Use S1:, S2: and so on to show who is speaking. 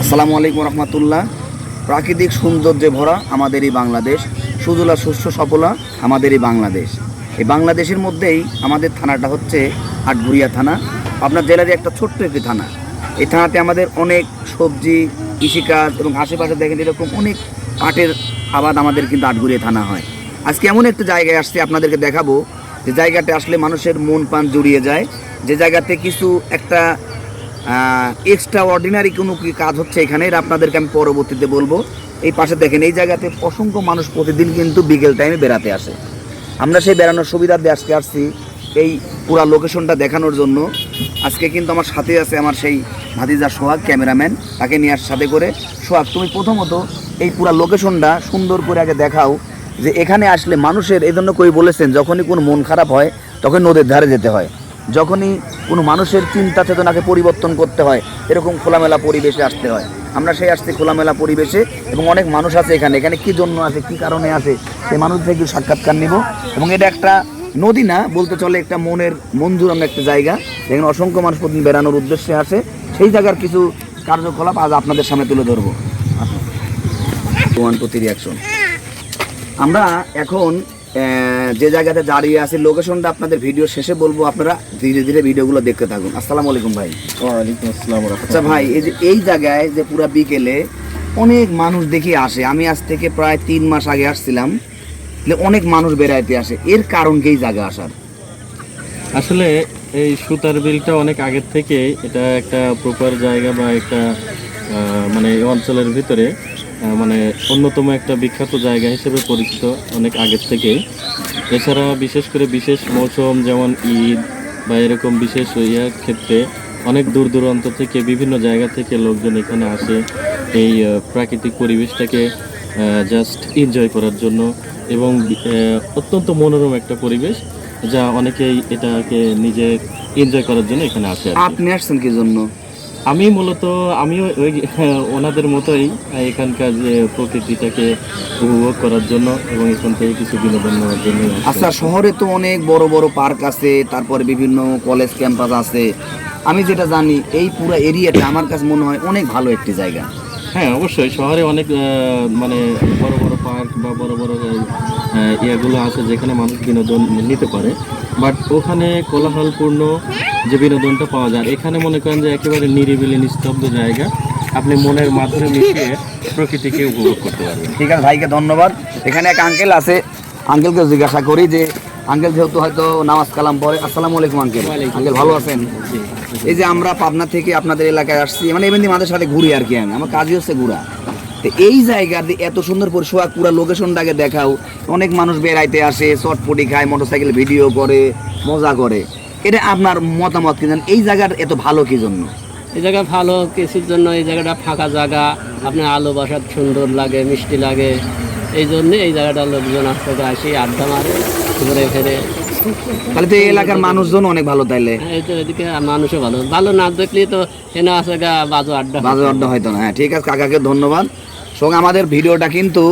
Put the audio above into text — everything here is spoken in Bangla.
S1: আসসালামু আলাইকুম রহমতুল্লাহ। প্রাকৃতিক সৌন্দর্যে ভরা আমাদের এই বাংলাদেশ, সুজলা শস্য সফলা আমাদের এই বাংলাদেশ। এই বাংলাদেশের মধ্যেই আমাদের থানাটা হচ্ছে আটঘরিয়া থানা, আপনার জেলারই একটা ছোট্ট একটি থানা। এই থানাতে আমাদের অনেক সবজি, কৃষিকাজ এবং আশেপাশে দেখেন এরকম অনেক পাটের আবাদ আমাদের কিন্তু আটঘরিয়া থানা হয়। আজকে এমন একটা জায়গায় আসছে আপনাদেরকে দেখাবো, যে জায়গাতে আসলে মানুষের মন প্রাণ জুড়িয়ে যায়, যে জায়গাতে কিছু একটা এক্সট্রা অর্ডিনারি কোনো কি কাজ হচ্ছে এখানে, এটা আপনাদেরকে আমি পরবর্তীতে বলবো। এই পাশে দেখেন এই জায়গাতে অসংখ্য মানুষ প্রতিদিন কিন্তু বিকেল টাইমে বেড়াতে আসে। আমরা সেই বেড়ানোর সুবিধার্থে আজকে আসছি এই পুরা লোকেশনটা দেখানোর জন্য। আজকে কিন্তু আমার সাথে আছে আমার সেই ভাতিজা সোহাগ, ক্যামেরাম্যান, তাকে নিয়ে সাথে করে। সোহাগ, তুমি প্রথমত এই পুরা লোকেশনটা সুন্দর করে আগে দেখাও, যে এখানে আসলে মানুষের এই জন্য কই বলেছেন যখনই কোনো মন খারাপ হয় তখন নদীর ধারে যেতে হয়, যখনই কোনো মানুষের চিন্তা চেতনাকে পরিবর্তন করতে হয় এরকম খোলামেলা পরিবেশে আসতে হয়। আমরা সেই আসছি খোলামেলা পরিবেশে, এবং অনেক মানুষ আছে এখানে কী জন্য আসে, কী কারণে আসে, সেই মানুষ থেকে সাক্ষাৎকার নিব। এবং এটা একটা নদী না বলতে চলে, একটা মন জুড়ানো একটা জায়গা, যেখানে অসংখ্য মানুষ প্রতিদিন বেড়ানোর উদ্দেশ্যে আসে। সেই জায়গার কিছু কার্যকলাপ আজ আপনাদের সামনে তুলে ধরবো। রিয়াকশন। আমরা এখন যে জায়গাতে দাঁড়িয়ে আছি, লোকেশনটা আপনাদের ভিডিও শেষে বলবো, আপনারা ধীরে ধীরে ভিডিওগুলো দেখতে থাকুন। আসসালামু আলাইকুম ভাই।
S2: ওয়ালাইকুম আসসালাম।
S1: আচ্ছা ভাই, এই জায়গায় যে পুরা বিকেলে অনেক মানুষ দেখি আসে, আমি আজ থেকে প্রায় 3 মাস আগে আসছিলাম, অনেক মানুষ বেড়াইতে আসে, এর কারণ কি এই জায়গা আসার?
S2: আসলে এই সুতার বিলটা অনেক আগের থেকে এটা একটা প্রপার জায়গা বা একটা মানে এই অঞ্চলের ভিতরে মানে অন্যতম একটা বিখ্যাত জায়গা হিসেবে পরিচিত অনেক আগের থেকেই। এছাড়া বিশেষ করে বিশেষ মৌসুম যেমন ঈদ বা এরকম বিশেষ ইয়ার ক্ষেত্রে অনেক দূর দূরান্ত থেকে বিভিন্ন জায়গা থেকে লোকজন এখানে আসে এই প্রাকৃতিক পরিবেশটাকে জাস্ট এনজয় করার জন্য, এবং অত্যন্ত মনোরম একটা পরিবেশ যা অনেকেই এটাকে নিজে এনজয় করার জন্য এখানে আসে।
S1: আপনি আসছেন কি জন্য?
S2: আমি মূলত আমিও ওই ওনাদের মতোই এখানকার যে প্রকৃতিটাকে উপভোগ করার জন্য এবং এখান থেকে কিছু বিনোদন নেওয়ার জন্য।
S1: আচ্ছা, শহরে তো অনেক বড় বড় পার্ক আছে, তারপরে বিভিন্ন কলেজ ক্যাম্পাস আছে, আমি যেটা জানি এই পুরো এরিয়াটা আমার কাছে মনে হয় অনেক ভালো একটি জায়গা।
S2: হ্যাঁ, অবশ্যই শহরে অনেক মানে বড় বড় পার্ক বা বড় বড় ইয়েগুলো আছে যেখানে মানুষ বিনোদন নিতে পারে, বাট ওখানে কোলাহলপূর্ণ যে বিনোদনটা পাওয়া যায় এখানে মনে করেন যে একেবারে নিরিবিলি নিস্তব্ধ জায়গা, আপনি মনের মাধ্যমে মিশিয়ে প্রকৃতিকে উপভোগ করতে পারবেন।
S1: ঠিক আছে, ভাইকে ধন্যবাদ। এখানে এক আঙ্কেল আছে, আঙ্কেলকে জিজ্ঞাসা করি যে আঙ্কেল যেহেতু হয়তো নামাজ কালাম পড়ে। আসসালামু আলাইকুম আঙ্কেল। আঙ্কেল ভালো আছেন? এই যে আমরা পাবনা থেকে আপনাদের এলাকায় আসছি, মানে এমনি আমাদের সাথে ঘুরি আর কি, আমার কাজই হচ্ছে ঘুরা। তো এই জায়গার এত সুন্দর পরিষেবা, পুরো লোকেশনটাকে দেখাও, অনেক মানুষ বেড়াইতে আসে, চটপটি খায়, মোটরসাইকেল ভিডিও করে, মজা করে, এটা আপনার মতামত কি? এই জায়গার এত ভালো কি জন্য?
S3: এই জায়গা ভালো কিছুর জন্য, এই জায়গাটা ফাঁকা জায়গা, আপনার আলো বাসার সুন্দর লাগে, মিষ্টি লাগে, এই জন্যে এই জায়গাটা লোকজন আসতে আসি, আড্ডা মারে, ঘুরে ফেরে।
S1: তাহলে তো এই এলাকার মানুষজন অনেক ভালো। তাইলে
S3: এই তো এদিকে মানুষও ভালো, ভালো না দেখলে তো এনে আসে গা বাজু আড্ডা
S1: হয়তো না। হ্যাঁ ঠিক আছে, কাকাকে ধন্যবাদ। সঙ্গে আমাদের ভিডিওটা কিন্তু